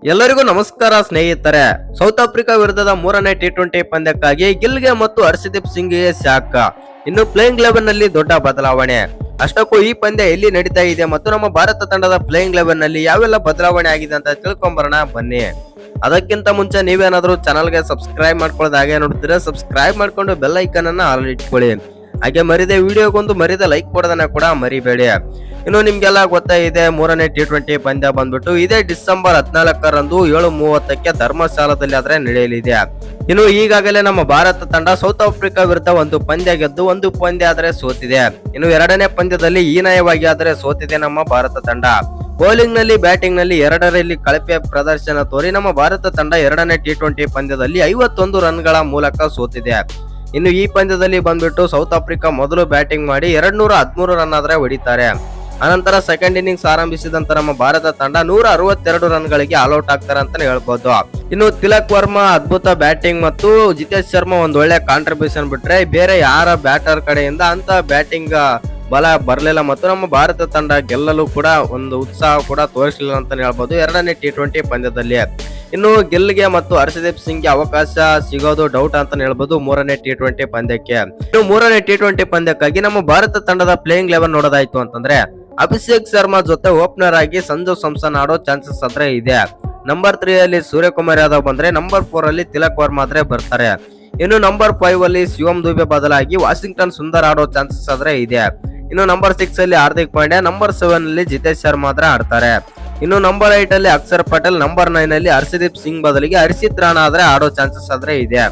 ಎಲ್ಲರಿಗೂ ನಮಸ್ಕಾರ ಸ್ನೇಹಿತರೆ. ಸೌತ್ ಆಫ್ರಿಕಾ ವಿರುದ್ಧದ ಮೂರನೇ ಟಿ20 ಪಂದ್ಯಕ್ಕಾಗಿ ಗಿಲ್ಗೆ ಮತ್ತು ಹರ್ಷದೀಪ್ ಸಿಂಗ್ಗೆ ಶಾಕ್. ಇನ್ನು ಪ್ಲೇಯಿಂಗ್ ಲೆವೆನ್ ನಲ್ಲಿ ದೊಡ್ಡ ಬದಲಾವಣೆ. ಅಷ್ಟಕ್ಕೂ ಈ ಪಂದ್ಯ ಎಲ್ಲಿ ನಡೀತಾ ಇದೆ ಮತ್ತು ನಮ್ಮ ಭಾರತ ತಂಡದ ಪ್ಲೇಯಿಂಗ್ ಲೆವೆನ್ ನಲ್ಲಿ ಯಾವೆಲ್ಲ ಬದಲಾವಣೆ ಆಗಿದೆ ಅಂತ ತಿಳ್ಕೊಂಬರೋಣ ಬನ್ನಿ. ಅದಕ್ಕಿಂತ ಮುಂಚೆ ನೀವೇನಾದ್ರೂ ಚಾನಲ್ಗೆ ಸಬ್ಸ್ಕ್ರೈಬ್ ಮಾಡ್ಕೊಳ್ಳೋದು ಹಾಗೆ ನೋಡ್ತೀರಾ, ಸಬ್ಸ್ಕ್ರೈಬ್ ಮಾಡ್ಕೊಂಡು ಬೆಲ್ ಐಕನ್ ಅನ್ನ ಆಲ್ ಇಟ್ಕೊಳ್ಳಿ. ಹಾಗೆ ಮರಿದ ಲೈಕ್ ಕೊಡೋದನ್ನ ಕೂಡ ಮರಿಬೇಡಿ. ಇನ್ನು ನಿಮ್ಗೆಲ್ಲ ಗೊತ್ತಾಗಿದೆ, ಮೂರನೇ ಟಿ20 ಪಂದ್ಯ ಬಂದ್ಬಿಟ್ಟು ಇದೇ ಡಿಸೆಂಬರ್ 14ರಂದು 7:30ಕ್ಕೆ ಧರ್ಮಶಾಲದಲ್ಲಿ ಆದ್ರೆ ನಡೆಯಲಿದೆ. ಇನ್ನು ಈಗಾಗಲೇ ನಮ್ಮ ಭಾರತ ತಂಡ ಸೌತ್ ಆಫ್ರಿಕಾ ವಿರುದ್ಧ ಒಂದು ಪಂದ್ಯ ಗೆದ್ದು ಒಂದು ಪಂದ್ಯ ಆದ್ರೆ ಸೋತಿದೆ. ಇನ್ನು ಎರಡನೇ ಪಂದ್ಯದಲ್ಲಿ ಹೀನಾಯವಾಗಿ ಆದ್ರೆ ಸೋತಿದೆ ನಮ್ಮ ಭಾರತ ತಂಡ. ಬೌಲಿಂಗ್ ನಲ್ಲಿ ಬ್ಯಾಟಿಂಗ್ ನಲ್ಲಿ ಎರಡರಲ್ಲಿ ಕಳಪೆ ಪ್ರದರ್ಶನ ತೋರಿ ನಮ್ಮ ಭಾರತ ತಂಡ ಎರಡನೇ ಟಿ20 ಪಂದ್ಯದಲ್ಲಿ 51 ರನ್ಗಳ ಮೂಲಕ ಸೋತಿದೆ. ಇನ್ನು ಈ ಪಂದ್ಯದಲ್ಲಿ ಬಂದ್ಬಿಟ್ಟು ಸೌತ್ ಆಫ್ರಿಕಾ ಮೊದಲು ಬ್ಯಾಟಿಂಗ್ ಮಾಡಿ 213 ರನ್ ಆದ್ರೆ ಹೊಡಿತಾರೆ. ಅನಂತರ ಸೆಕೆಂಡ್ ಇನ್ನಿಂಗ್ಸ್ ಆರಂಭಿಸಿದಂತ ನಮ್ಮ ಭಾರತ ತಂಡ 162 ರನ್ಗಳಿಗೆ ಆಲ್ಔಟ್ ಆಗ್ತಾರೆ ಅಂತಾನೆ ಹೇಳ್ಬೋದು. ಇನ್ನು ತಿಲಕ್ ವರ್ಮಾ ಅದ್ಭುತ ಬ್ಯಾಟಿಂಗ್ ಮತ್ತು ಜಿತೇಶ್ ಶರ್ಮಾ ಒಂದ್ ಒಳ್ಳೆ ಕಾಂಟ್ರಿಬ್ಯೂಷನ್ ಬಿಟ್ರೆ ಬೇರೆ ಯಾರ ಬ್ಯಾಟರ್ ಕಡೆಯಿಂದ ಅಂತ ಬ್ಯಾಟಿಂಗ್ ಬಲ ಬರಲಿಲ್ಲ ಮತ್ತು ನಮ್ಮ ಭಾರತ ತಂಡ ಗೆಲ್ಲಲು ಕೂಡ ಒಂದು ಉತ್ಸಾಹ ಕೂಡ ತೋರಿಸಲಿಲ್ಲ ಅಂತಾನೆ ಹೇಳ್ಬೋದು ಎರಡನೇ ಟಿ20 ಪಂದ್ಯದಲ್ಲಿ. ಇನ್ನು ಗಿಲ್ಗೆ ಮತ್ತು ಹರ್ಷದೀಪ್ ಸಿಂಗ್ಗೆ ಅವಕಾಶ ಸಿಗೋದು ಡೌಟ್ ಅಂತಾನೆ ಹೇಳ್ಬೋದು ಮೂರನೇ ಟಿ20 ಪಂದ್ಯಕ್ಕೆ. ಇನ್ನು ಮೂರನೇ ಟಿ20 ಪಂದ್ಯಕ್ಕಾಗಿ ನಮ್ಮ ಭಾರತ ತಂಡದ ಪ್ಲೇಯಿಂಗ್ ಲೆವೆನ್ ನೋಡೋದಾಯ್ತು ಅಂತಂದ್ರೆ ಅಭಿಷೇಕ್ ಶರ್ಮಾ ಜೊತೆ ಓಪನರ್ ಆಗಿ ಸಂಜು ಸ್ಯಾಮ್ಸನ್ ಆಡೋ ಚಾನ್ಸಸ್ ಆದ್ರೆ ಇದೆ. ನಂಬರ್ 3 ಅಲ್ಲಿ ಸೂರ್ಯಕುಮಾರ್ ಯಾದವ್ ಬಂದ್ರೆ ನಂಬರ್ 4 ಅಲ್ಲಿ ತಿಲಕ್ ವರ್ಮಾ ಆದ್ರೆ ಬರ್ತಾರೆ. ಇನ್ನು ನಂಬರ್ 5 ಅಲ್ಲಿ ಶಿವಂ ದುಬೆ ಬದಲಾಗಿ ವಾಷಿಂಗ್ಟನ್ ಸುಂದರ್ ಆಡೋ ಚಾನ್ಸಸ್ ಆದ್ರೆ ಇದೆ. ಇನ್ನು ನಂಬರ್ 6 ಅಲ್ಲಿ ಹಾರ್ದಿಕ್ ಪಾಂಡ್ಯ, ನಂಬರ್ 7 ಅಲ್ಲಿ ಜಿತೇಶ್ ಶರ್ಮಾ ಆದ್ರೆ ಆಡ್ತಾರೆ. ಇನ್ನು ನಂಬರ್ 8 ಅಲ್ಲಿ ಅಕ್ಷರ್ ಪಟೇಲ್, ನಂಬರ್ 9 ಅಲ್ಲಿ ಹರ್ಷದೀಪ್ ಸಿಂಗ್ ಬದಲಿಗೆ ಹರ್ಷಿತ್ ರಾಣಾ ಆದ್ರೆ ಆಡೋ ಚಾನ್ಸಸ್ ಆದ್ರೆ ಇದೆ.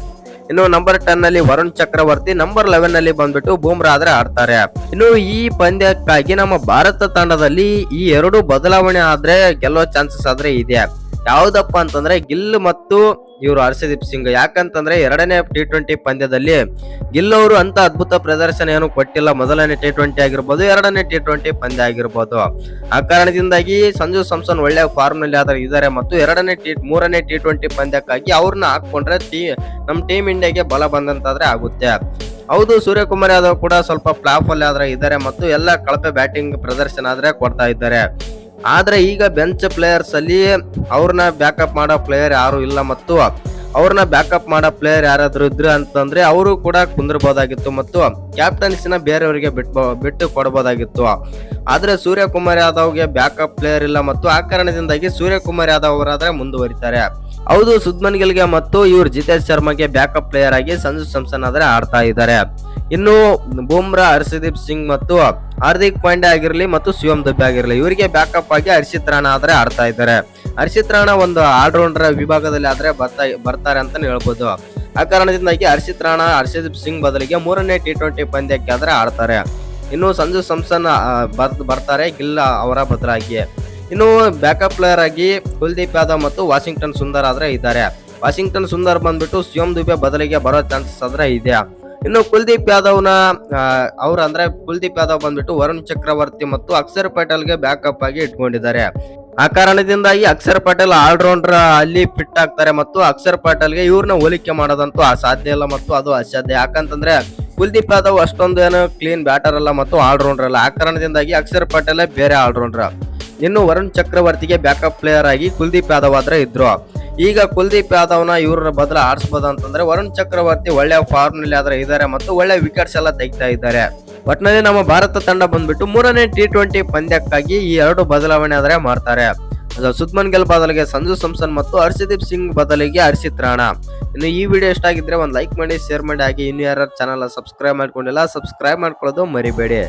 ಇನ್ನು ನಂಬರ್ 10 ಅಲ್ಲಿ ವರುಣ್ ಚಕ್ರವರ್ತಿ, ನಂಬರ್ 11 ಅಲ್ಲಿ ಬಂದ್ಬಿಟ್ಟು ಬೂಮ್ರಾ ಆದ್ರೆ ಆಡ್ತಾರೆ. ಇನ್ನು ಈ ಪಂದ್ಯಕ್ಕಾಗಿ ನಮ್ಮ ಭಾರತ ತಂಡದಲ್ಲಿ ಈ ಎರಡು ಬದಲಾವಣೆ ಆದ್ರೆ ಗೆಲ್ಲೋ ಚಾನ್ಸಸ್ ಆದ್ರೆ ಇದೆ. ಯಾವ್ದಪ್ಪ ಅಂತಂದ್ರೆ ಗಿಲ್ ಮತ್ತು ಇವರು ಹರ್ಷದೀಪ್ ಸಿಂಗ್. ಯಾಕಂತಂದ್ರೆ ಎರಡನೇ ಟಿ20 ಪಂದ್ಯದಲ್ಲಿ ಗಿಲ್ ಅವರು ಅಂತ ಅದ್ಭುತ ಪ್ರದರ್ಶನ ಏನು ಕೊಟ್ಟಿಲ್ಲ. ಮೊದಲನೇ ಟಿ20 ಆಗಿರ್ಬೋದು, ಎರಡನೇ ಟಿ20 ಪಂದ್ಯ ಆಗಿರ್ಬೋದು. ಆ ಕಾರಣದಿಂದಾಗಿ ಸಂಜು ಸ್ಯಾಮ್ಸನ್ ಒಳ್ಳೆ ಫಾರ್ಮ್ ನಲ್ಲಿ ಆದ್ರೆ ಇದ್ದಾರೆ ಮತ್ತು ಮೂರನೇ ಟಿ20 ಪಂದ್ಯಕ್ಕಾಗಿ ಅವ್ರನ್ನ ಹಾಕೊಂಡ್ರೆ ನಮ್ಮ ಟೀಮ್ ಇಂಡಿಯಾಗೆ ಬಲ ಬಂದಂತಾದ್ರೆ ಆಗುತ್ತೆ. ಹೌದು, ಸೂರ್ಯಕುಮಾರ್ ಯಾದವ್ ಕೂಡ ಸ್ವಲ್ಪ ಫ್ಲಾಪ್ ಅಲ್ಲಿ ಆದ್ರೆ ಇದ್ದಾರೆ ಮತ್ತು ಎಲ್ಲ ಕಳಪೆ ಬ್ಯಾಟಿಂಗ್ ಪ್ರದರ್ಶನ ಆದ್ರೆ ಕೊಡ್ತಾ ಇದ್ದಾರೆ. ಆದ್ರೆ ಈಗ ಬೆಂಚ್ ಪ್ಲೇಯರ್ಸ್ ಅಲ್ಲಿ ಅವ್ರನ್ನ ಬ್ಯಾಕಪ್ ಮಾಡೋ ಪ್ಲೇಯರ್ ಯಾರು ಇಲ್ಲ ಮತ್ತು ಅವ್ರನ್ನ ಬ್ಯಾಕಪ್ ಮಾಡೋ ಪ್ಲೇಯರ್ ಯಾರಾದ್ರೂ ಇದ್ರು ಅಂತಂದ್ರೆ ಅವರು ಕೂಡ ಕುಂದಿರ್ಬೋದಾಗಿತ್ತು ಮತ್ತು ಕ್ಯಾಪ್ಟನ್ಸಿನ ಬೇರೆಯವರಿಗೆ ಬಿಟ್ಟು ಕೊಡಬಹುದಾಗಿತ್ತು. ಆದ್ರೆ ಸೂರ್ಯಕುಮಾರ್ ಯಾದವ್ಗೆ ಬ್ಯಾಕಪ್ ಪ್ಲೇಯರ್ ಇಲ್ಲ ಮತ್ತು ಆ ಕಾರಣದಿಂದಾಗಿ ಸೂರ್ಯಕುಮಾರ್ ಯಾದವ್ ಅವರಾದ್ರೆ ಮುಂದುವರಿತಾರೆ. ಹೌದು, ಶುಭ್ಮನ್ ಗಿಲ್ಗೆ ಮತ್ತು ಇವ್ರು ಜಿತೇಶ್ ಶರ್ಮಾಗೆ ಬ್ಯಾಕಪ್ ಪ್ಲೇಯರ್ ಆಗಿ ಸಂಜು ಸ್ಯಾಮ್ಸನ್ ಆದ್ರೆ ಆಡ್ತಾ ಇದ್ದಾರೆ. ಇನ್ನು ಬೂಮ್ರಾ, ಹರ್ಷದೀಪ್ ಸಿಂಗ್ ಮತ್ತು ಹಾರ್ದಿಕ್ ಪಾಂಡ್ಯ ಆಗಿರ್ಲಿ ಮತ್ತು ಶಿವಂ ದುಬೆ ಆಗಿರ್ಲಿ ಇವರಿಗೆ ಬ್ಯಾಕಪ್ ಆಗಿ ಹರ್ಷಿತ್ ರಾಣಾ ಆದ್ರೆ ಆಡ್ತಾ ಇದ್ದಾರೆ. ಹರ್ಷಿತ್ ರಾಣಾ ಒಂದು ಆಲ್ರೌಂಡರ್ ವಿಭಾಗದಲ್ಲಿ ಆದ್ರೆ ಬರ್ತಾರೆ ಅಂತಾನೆ ಹೇಳ್ಬೋದು. ಆ ಕಾರಣದಿಂದಾಗಿ ಹರ್ಷಿತ್ ರಾಣಾ ಹರ್ಷದೀಪ್ ಸಿಂಗ್ ಬದಲಿಗೆ ಮೂರನೇ ಟಿ20 ಪಂದ್ಯಕ್ಕೆ ಆದ್ರೆ ಆಡ್ತಾರೆ. ಇನ್ನು ಸಂಜು ಸ್ಯಾಮ್ಸನ್ ಬರ್ತಾರೆ ಗಿಲ್ ಅವರ ಬದಲಾಗಿ. ಇನ್ನು ಬ್ಯಾಕಪ್ ಪ್ಲೇಯರ್ ಆಗಿ ಕುಲ್ದೀಪ್ ಯಾದವ್ ಮತ್ತು ವಾಷಿಂಗ್ಟನ್ ಸುಂದರ್ ಆದ್ರೆ ಇದ್ದಾರೆ. ವಾಷಿಂಗ್ಟನ್ ಸುಂದರ್ ಬಂದ್ಬಿಟ್ಟು ಶಿವಂ ದುಬೆ ಬದಲಿಗೆ ಬರೋ ಚಾನ್ಸಸ್ ಆದ್ರೆ ಇದೆ. ಇನ್ನು ಕುಲ್ದೀಪ್ ಯಾದವ್ ಬಂದ್ಬಿಟ್ಟು ವರುಣ್ ಚಕ್ರವರ್ತಿ ಮತ್ತು ಅಕ್ಷರ್ ಪಟೇಲ್ಗೆ ಬ್ಯಾಕಪ್ ಆಗಿ ಇಟ್ಕೊಂಡಿದ್ದಾರೆ. ಆ ಕಾರಣದಿಂದಾಗಿ ಅಕ್ಷರ್ ಪಟೇಲ್ ಆಲ್ರೌಂಡರ್ ಅಲ್ಲಿ ಫಿಟ್ ಆಗ್ತಾರೆ ಮತ್ತು ಅಕ್ಷರ್ ಪಟೇಲ್ಗೆ ಇವ್ರನ್ನ ಹೋಲಿಕೆ ಮಾಡೋದಂತೂ ಸಾಧ್ಯ ಇಲ್ಲ ಮತ್ತು ಅದು ಅಸಾಧ್ಯ. ಯಾಕಂತಂದ್ರೆ ಕುಲ್ದೀಪ್ ಯಾದವ್ ಅಷ್ಟೊಂದು ಏನು ಕ್ಲೀನ್ ಬ್ಯಾಟರ್ ಅಲ್ಲ ಮತ್ತು ಆಲ್ರೌಂಡರ್ ಅಲ್ಲ. ಆ ಕಾರಣದಿಂದಾಗಿ ಅಕ್ಷರ್ ಪಟೇಲ್ ಬೇರೆ ಆಲ್ರೌಂಡರ್. ಇನ್ನು ವರುಣ್ ಚಕ್ರವರ್ತಿಗೆ ಬ್ಯಾಕಪ್ ಪ್ಲೇಯರ್ ಆಗಿ ಕುಲ್ದೀಪ್ ಯಾದವ್ ಆದ್ರೆ ಇದ್ರು. ಈಗ ಕುಲ್ದೀಪ್ ಯಾದವ್ನ ಇವ್ರ ಬದಲ ಆಡಿಸಬಹುದು ಅಂತಂದ್ರೆ ವರುಣ್ ಚಕ್ರವರ್ತಿ ಒಳ್ಳೆ ಫಾರ್ಮ್ ನಲ್ಲಿ ಆದ್ರೆ ಇದ್ದಾರೆ ಮತ್ತು ಒಳ್ಳೆ ವಿಕೆಟ್ಸ್ ಎಲ್ಲ ತೆಗಿತಾ ಇದ್ದಾರೆ. ಒಟ್ಟಿನಲ್ಲಿ ನಮ್ಮ ಭಾರತ ತಂಡ ಬಂದ್ಬಿಟ್ಟು ಮೂರನೇ ಟಿ20 ಪಂದ್ಯಕ್ಕಾಗಿ ಈ ಎರಡು ಬದಲಾವಣೆ ಆದ್ರೆ ಮಾಡ್ತಾರೆ. ಶುಭ್ಮನ್ ಗಿಲ್ ಬದಲಿಗೆ ಸಂಜು ಸ್ಯಾಮ್ಸನ್ ಮತ್ತು ಹರ್ಷದೀಪ್ ಸಿಂಗ್ ಬದಲಿಗೆ ಹರ್ಷಿತ್ ರಾಣಾ. ಇನ್ನು ಈ ವಿಡಿಯೋ ಇಷ್ಟ ಆಗಿದ್ರೆ ಒಂದು ಲೈಕ್ ಮಾಡಿ, ಶೇರ್ ಮಾಡಿ. ಹಾಗೆ ಇನ್ನು ಯಾರು ಚಾನಲ್ ಸಬ್ಸ್ಕ್ರೈಬ್ ಮಾಡ್ಕೊಂಡಿಲ್ಲ ಸಬ್ಸ್ಕ್ರೈಬ್ ಮಾಡ್ಕೊಳ್ಳೋದು ಮರಿಬೇಡಿ.